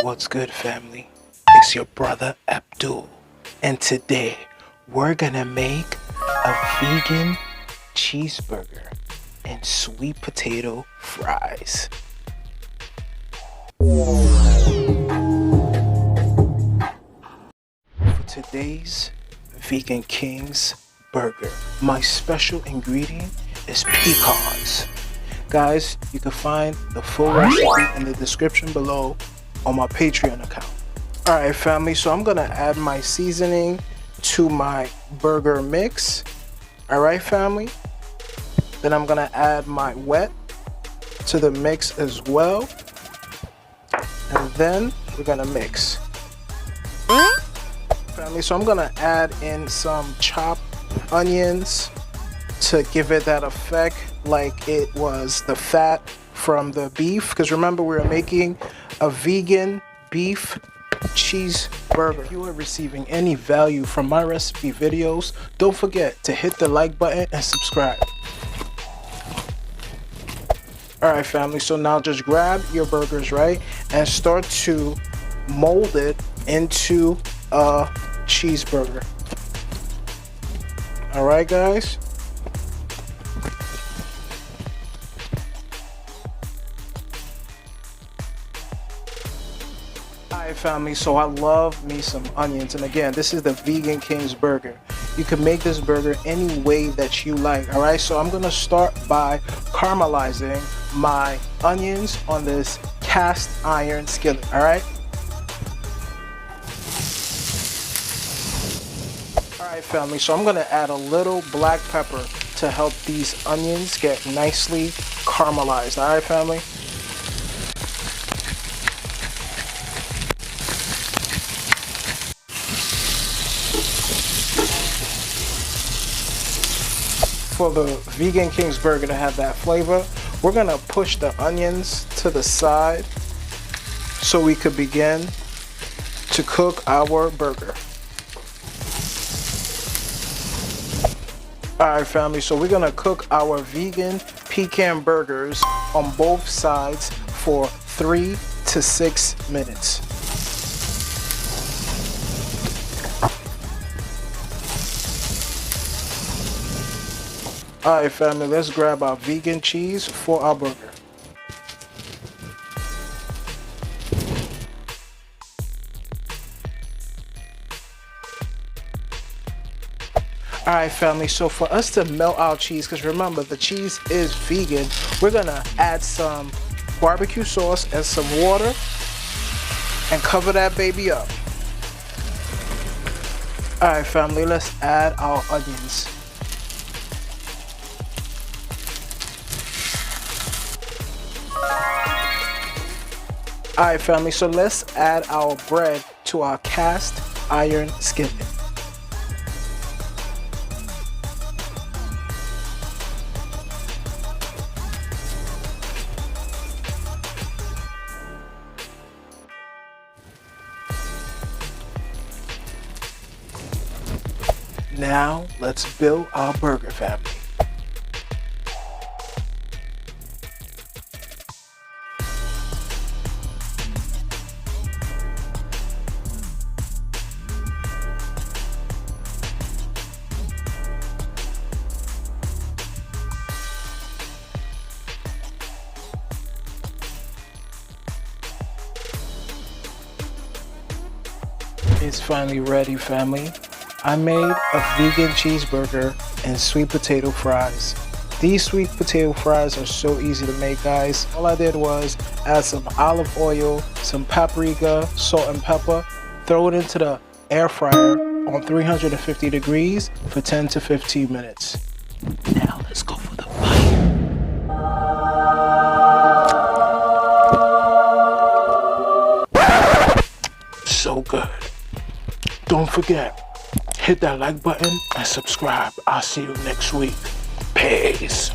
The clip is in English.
What's good, family? It's your brother Abdul, and today we're gonna make a vegan cheeseburger and sweet potato fries. For today's Vegan King's burger, my special ingredient is pecans. Guys, you can find the full recipe in the description below on my Patreon account. Alright family, so I'm gonna add my seasoning to my burger mix. Alright family, then I'm gonna add my wet to the mix as well, and then we're gonna mix. Family, so I'm gonna add in some chopped onions to give it that effect like it was the fat from the beef, because remember we are making a vegan beef cheeseburger. If you are receiving any value from my recipe videos, don't forget to hit the like button and subscribe. Alright family, so now just grab your burgers, right, and start to mold it into a cheeseburger. Alright guys, alright family, so I love me some onions, and again, this is the Vegan King's burger. You can make this burger any way that you like. Alright, so I'm gonna start by caramelizing my onions on this cast iron skillet. Alright, family, so I'm gonna add a little black pepper to help these onions get nicely caramelized. All right family, for the Vegan King's burger to have that flavor, we're gonna push the onions to the side so we could begin to cook our burger. Alright family, so we're gonna cook our vegan pecan burgers on both sides for 3 to 6 minutes. Alright family, let's grab our vegan cheese for our burger. Alright family, so for us to melt our cheese, because remember the cheese is vegan, we're gonna add some barbecue sauce and some water and cover that baby up. Alright family, let's add our onions. Alright family, so let's add our bread to our cast iron skillet. Now, let's build our burger, family. It's finally ready, family. I made a vegan cheeseburger and sweet potato fries. These sweet potato fries are so easy to make, guys. All I did was add some olive oil, some paprika, salt and pepper, throw it into the air fryer on 350 degrees for 10 to 15 minutes. Now let's go for the bite. So good. Don't forget, hit that like button and subscribe. I'll see you next week. Peace.